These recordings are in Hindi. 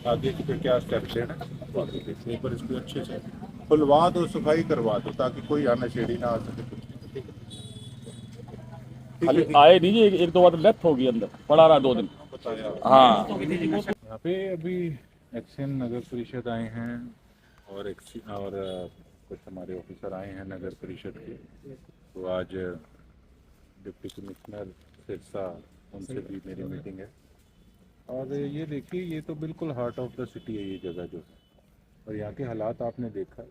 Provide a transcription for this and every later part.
आगे के क्या स्टेप्स लेना बाकी देखिए, एक बार इसको अच्छे से खुलवा दो, सफाई करवा दो, ताकि कोई आना शेड़ी ना आ सके। ठीक खाली है। आए नहीं जी, एक दो बार डेथ होगी अंदर, पड़ा रहा 2 दिन। बताया हाँ यहाँ पे अभी एक्शन नगर परिषद आए हैं और कुछ हमारे ऑफिसर आए हैं नगर परिषद के। तो आज डिप्टी कमिश्नर सिरसा, उनसे भी मेरी मीटिंग है। और ये देखिए, ये तो बिल्कुल हार्ट ऑफ द सिटी है ये जगह जो है। और यहाँ के हालात आपने देखा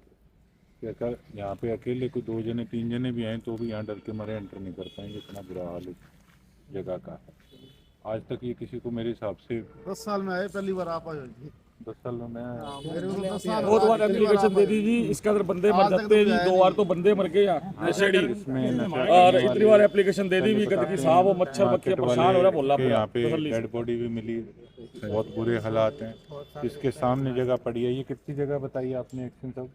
कि अगर यहाँ पे अकेले कोई 2 जने 3 जने भी आए तो भी यहाँ डर के मारे एंटर नहीं कर पाएंगे, इतना बुरा हाल इस जगह का है। आज तक ये किसी को मेरे हिसाब से 10 साल में आए, पहली बार आप आए। 10 सालों में मेरे को तो 10 साल बहुत बार एप्लीकेशन दे दी जी, इसके अंदर बंदे मर जाते हैं जी, 2 बार तो बंदे मर गए यहाँ नशेड़ी। और इतनी बार एप्लीकेशन दे दी भी कहते कि साहब वो मच्छर मक्खियाँ परेशान हो रहा, बोलना यहाँ पे तसल्ली से। डेड बॉडी भी मिली, बहुत बुरे हालात हैं। इसके सामने जगह पड़ी है, ये कितनी जगह बताइए आपने एक्शन साहब?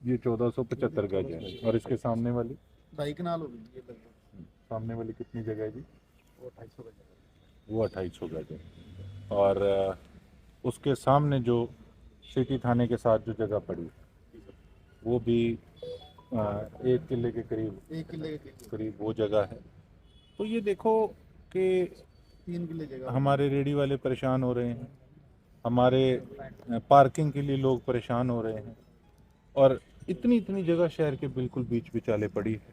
ये 1475 गज है। और इसके सामने वाली 2.5 कनाल होगी ये लगभग। सामने वाली कितनी जगह है जी? वो 2800 गज है। और उसके सामने जो सिटी थाने के साथ जो जगह पड़ी वो भी 1 किले के करीब, 1 किले के करीब वो जगह है। तो ये देखो कि 3 किले जगह। हमारे रेडी वाले परेशान हो रहे हैं, हमारे पार्किंग के लिए लोग परेशान हो रहे हैं, और इतनी इतनी जगह शहर के बिल्कुल बीच बिचाले पड़ी है।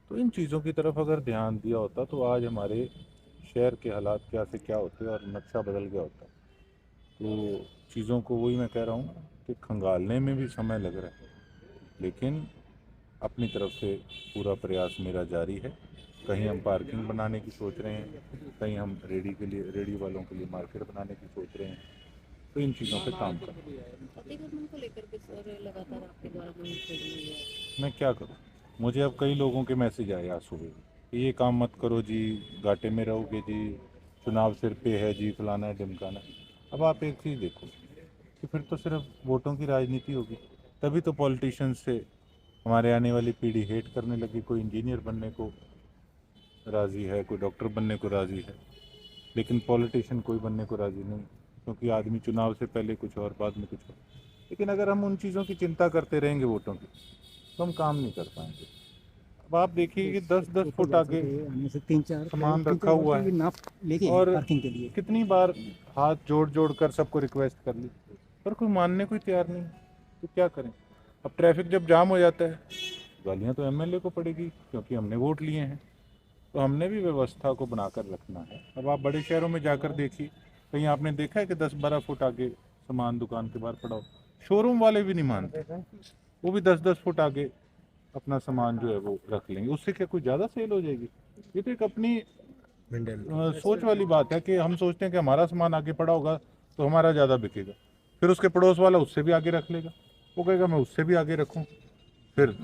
तो इन चीज़ों की तरफ अगर ध्यान दिया होता तो आज हमारे शहर के हालात क्या से क्या होते और नक्शा बदल गया होता। तो चीज़ों को वही मैं कह रहा हूँ कि खंगालने में भी समय लग रहा है, लेकिन अपनी तरफ से पूरा प्रयास मेरा जारी है। कहीं हम पार्किंग बनाने की सोच रहे हैं, कहीं हम रेडी वालों के लिए मार्केट बनाने की सोच रहे हैं। तो इन चीज़ों पे काम कर रहे हैं। अतिक्रमण को लेकर के सर लगातार आपके द्वारा मुहिम चली हुई है। मैं क्या करूँ, मुझे अब कई लोगों के मैसेज आए आज सुबह कि ये काम मत करो जी, घाटे में रहोगे जी, चुनाव सिर पे है जी, फलाना है ढिमकाना है। अब आप एक चीज़ देखो कि फिर तो सिर्फ वोटों की राजनीति होगी, तभी तो पॉलिटिशियंस से हमारे आने वाली पीढ़ी हेट करने लगी। कोई इंजीनियर बनने को राज़ी है, कोई डॉक्टर बनने को राज़ी है, लेकिन पॉलिटिशियन कोई बनने को राज़ी नहीं, क्योंकि आदमी चुनाव से पहले कुछ और बाद में कुछ और। लेकिन अगर हम उन चीज़ों की चिंता करते रहेंगे वोटों की, तो हम काम नहीं कर पाएंगे। अब आप देखिए कि 10-10 फुट आगे 3-4 सामान रखा हुआ है, और कितनी बार हाथ जोड़ जोड़ कर सबको रिक्वेस्ट कर ली, पर कोई मानने को तैयार नहीं। तो क्या करें? अब ट्रैफिक जब जाम हो जाता है, गालियाँ तो एमएलए को पड़ेगी, क्योंकि हमने वोट लिए हैं। तो हमने भी व्यवस्था को बनाकर रखना है। अब आप बड़े शहरों में जाकर देखिए, कहीं आपने देखा है कि 10-12 फुट आगे सामान दुकान के बाहर पड़ा हो? शोरूम वाले भी नहीं मानते, वो भी 10-10 फुट आगे अपना सामान जो है वो रख लेंगे। उससे क्या कोई ज़्यादा सेल हो जाएगी? ये तो एक अपनी सोच वाली बात है कि हम सोचते हैं कि हमारा सामान आगे पड़ा होगा तो हमारा ज़्यादा बिकेगा, फिर उसके पड़ोस वाला उससे भी आगे रख लेगा, वो कहेगा मैं उससे भी आगे रखूँ, फिर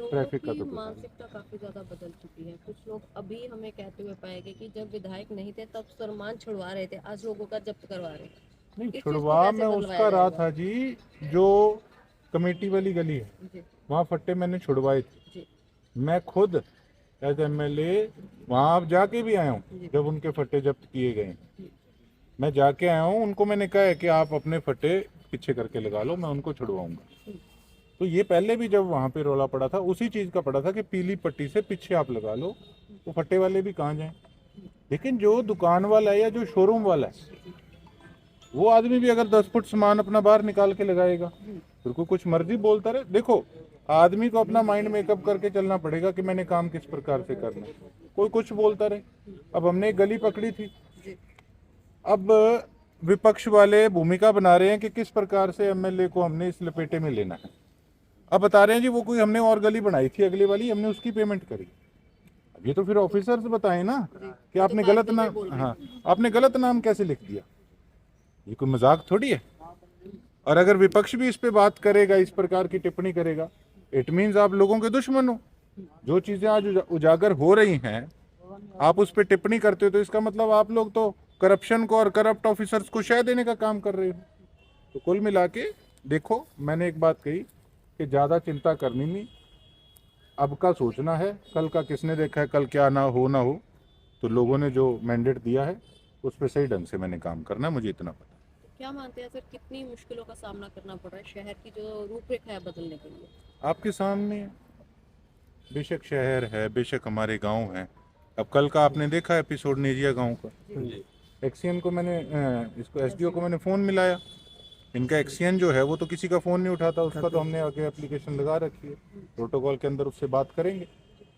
ट्रैफिक का लोगों तो की कोई मानसिकता काफी ज्यादा बदल चुकी है। कुछ लोग अभी हमें कहते हुए पाएंगे कि जब विधायक नहीं थे तब सामान छुड़वा रहे थे, आज लोगों का जब्त करवा रहे हैं। नहीं, इस चीज को छुड़वा कैसे मैं बदलवाया उसका रहा जाएगा? था जी, जो कमेटी वाली गली है जी वहाँ फट्टे मैंने छुड़वाए थे। जी मैं खुद एज एमएलए वहाँ अब जाके भी आया हूँ, जब उनके फट्टे जब्त किए गए हैं। मैं जाके आया हूँ, उनको मैंने कहा है कि आप अपने फट्टे पीछे करके लगा लो, मैं उनको छुड़वाऊंगा। तो ये पहले भी जब वहाँ पे रोला पड़ा था, उसी चीज़ का पड़ा था कि पीली पट्टी से पीछे आप लगा लो, वो फट्टे वाले भी कहाँ जाएं। लेकिन जो दुकान वाला है या जो शोरूम वाला है, वो आदमी भी अगर 10 फुट सामान अपना बाहर निकाल के लगाएगा, फिर को कुछ मर्जी बोलता रहे। देखो, आदमी को अपना माइंड मेकअप करके चलना पड़ेगा कि मैंने काम किस प्रकार से करना है। कोई कुछ बोलता रहे। अब हमने एक गली पकड़ी थी, अब विपक्ष वाले भूमिका बना रहे हैं कि किस प्रकार से एमएलए को हमने इस लपेटे में लेना है। अब बता रहे हैं जी वो कोई हमने और गली बनाई थी अगली वाली, हमने उसकी पेमेंट करी। अब ये तो फिर ऑफिसर्स बताएं ना कि आपने गलत नाम, हाँ, आपने गलत नाम कैसे लिख दिया। ये कोई मजाक थोड़ी है। और अगर विपक्ष भी इस पे बात करेगा, इस प्रकार की टिप्पणी करेगा, इट मीन्स आप लोगों के दुश्मन हो। जो चीजें आज उजागर हो रही हैं, आप उस पर टिप्पणी करते हो, तो इसका मतलब आप लोग तो करप्शन को और करप्ट ऑफिसर्स को शय देने का काम कर रहे हो। तो कुल मिला के देखो, मैंने एक बात कही कि ज़्यादा चिंता करनी नहीं, अब का सोचना है। कल का किसने देखा है, कल क्या ना हो ना हो। तो लोगों ने जो मैंडेट दिया है उस पर सही ढंग से मैंने काम करना है, मुझे इतना पता है। क्या मानते हैं सर, कितनी मुश्किलों का सामना करना पड़ रहा है शहर की जो रूपरेखा है बदलने के लिए? आपके सामने है। बेशक शहर है, बेशक हमारे गांव है। अब कल का आपने देखा एपिसोड नेजिया गांव का। एक्सीएन को मैंने इसको एसडीओ को मैंने फ़ोन मिलाया। इनका एक्सीएन जो है वो तो किसी का फ़ोन नहीं उठाता, उसका तो हमने आगे एप्लीकेशन लगा रखी है, प्रोटोकॉल के अंदर उससे बात करेंगे।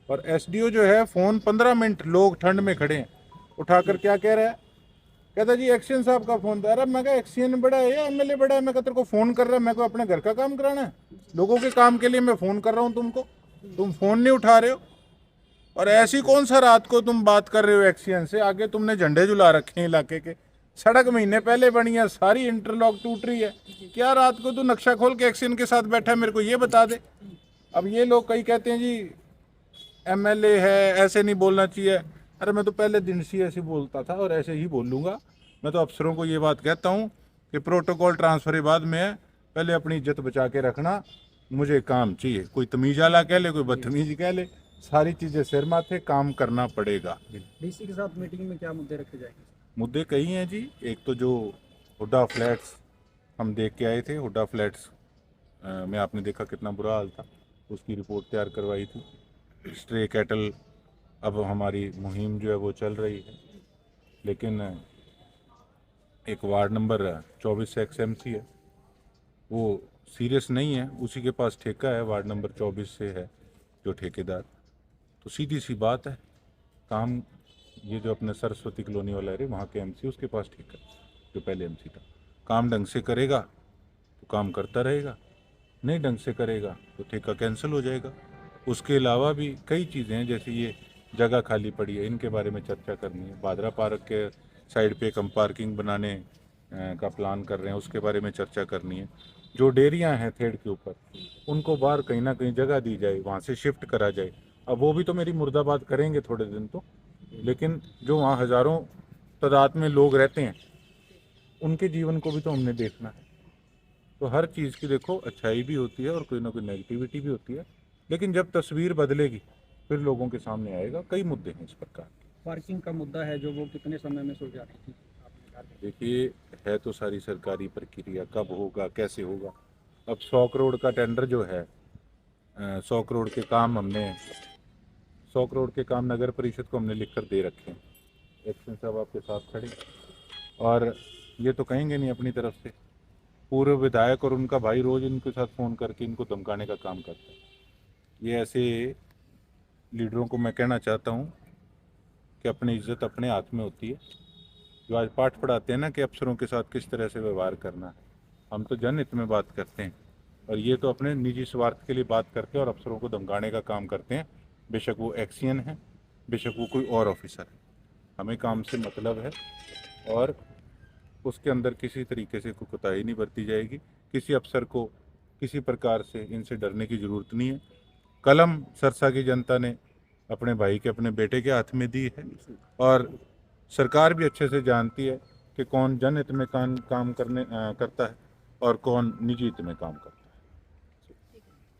और एसडीओ जो है फ़ोन 15 मिनट, लोग ठंड में खड़े हैं, उठाकर क्या कह रहा है, कहता जी एक्सीएन साहब का फ़ोन था। अरे मैं कहा एक्सीएन बड़ा है या एमएलए बड़ा है? मैं कहा तेरे को फ़ोन कर रहा है, मैं को अपने घर का काम कराना है? लोगों के काम के लिए मैं फ़ोन कर रहा हूँ तुमको, तुम फ़ोन नहीं उठा रहे हो। और ऐसी कौन सा रात को तुम बात कर रहे हो एक्सीएन से? आगे तुमने झंडे झुला रखे हैं इलाके के, सड़क महीने पहले बनी है, सारी इंटरलॉक टूट रही है। क्या रात को तू नक्शा खोल के एक्सीएन के साथ बैठा है, मेरे को ये बता दे। अब ये लोग कई कहते हैं जी एमएलए है, ऐसे नहीं बोलना चाहिए। अरे मैं तो पहले दिन से ऐसे बोलता था और ऐसे ही बोलूँगा। मैं तो अफसरों को ये बात कहता हूँ कि प्रोटोकॉल ट्रांसफर के बाद में पहले अपनी इज्जत बचा के रखना, मुझे काम चाहिए। कोई तमीज वाला कह ले, कोई बदतमीज कह ले, सारी चीज़ें सिर माथे, काम करना पड़ेगा। डीसी के साथ मीटिंग में क्या मुद्दे रखे जाएंगे? मुद्दे कई हैं जी। एक तो जो हुड्डा फ्लैट्स हम देख के आए थे, हुड्डा फ्लैट्स में आपने देखा कितना बुरा हाल था, उसकी रिपोर्ट तैयार करवाई थी। स्ट्रे कैटल, अब हमारी मुहिम जो है वो चल रही है, लेकिन एक वार्ड नंबर 24 XMC है, वो सीरियस नहीं है, उसी के पास ठेका है, वार्ड नंबर 24 से है जो ठेकेदार। तो सीधी सी बात है, काम ये जो अपने सरस्वती कॉलोनी वाला है वहाँ के एमसी, उसके पास ठेका है, जो पहले एमसी था। काम ढंग से करेगा तो काम करता रहेगा, नहीं ढंग से करेगा तो ठेका कैंसिल हो जाएगा। उसके अलावा भी कई चीज़ें हैं, जैसे ये जगह खाली पड़ी है, इनके बारे में चर्चा करनी है। बादरा पार्क के साइड पे हम पार्किंग बनाने का प्लान कर रहे हैं, उसके बारे में चर्चा करनी है। जो डेयरियां हैं थेड़ के ऊपर, उनको बाहर कहीं ना कहीं जगह दी जाए, वहाँ से शिफ्ट करा जाए। अब वो भी तो मेरी मुर्दाबाद करेंगे थोड़े दिन तो, लेकिन जो वहाँ हज़ारों तादाद में लोग रहते हैं, उनके जीवन को भी तो हमने देखना है। तो हर चीज़ की देखो अच्छाई भी होती है और कोई ना कोई नेगेटिविटी भी होती है, लेकिन जब तस्वीर बदलेगी फिर लोगों के सामने आएगा। कई मुद्दे हैं इस प्रकार। पार्किंग का मुद्दा है जो वो कितने समय में सुलझानी थी? देखिए, है तो सारी सरकारी प्रक्रिया, कब होगा कैसे होगा। अब 100 करोड़ का टेंडर जो है, 100 करोड़ के काम हमने 100 करोड़ के काम नगर परिषद को हमने लिख कर दे रखे हैं। एक्शन साहब आपके साथ खड़े, और ये तो कहेंगे नहीं अपनी तरफ से। पूर्व विधायक और उनका भाई रोज इनके साथ फ़ोन करके इनको धमकाने का काम करता है। ये ऐसे लीडरों को मैं कहना चाहता हूँ कि अपनी इज्जत अपने हाथ में होती है। जो आज पाठ पढ़ाते हैं ना कि अफसरों के साथ किस तरह से व्यवहार करना है, हम तो जनहित में बात करते हैं, और ये तो अपने निजी स्वार्थ के लिए बात करके और अफसरों को धमकाने का काम करते हैं। बेशक वो एक्सीएन है, बेशक वो कोई और ऑफिसर है, हमें काम से मतलब है और उसके अंदर किसी तरीके से कोई कोताही नहीं बरती जाएगी। किसी अफसर को किसी प्रकार से इनसे डरने की ज़रूरत नहीं है। कलम सरसा की जनता ने अपने भाई के, अपने बेटे के हाथ में दी है, और सरकार भी अच्छे से जानती है कि कौन जनहित में काम करता है और कौन निजी हित में काम करता है।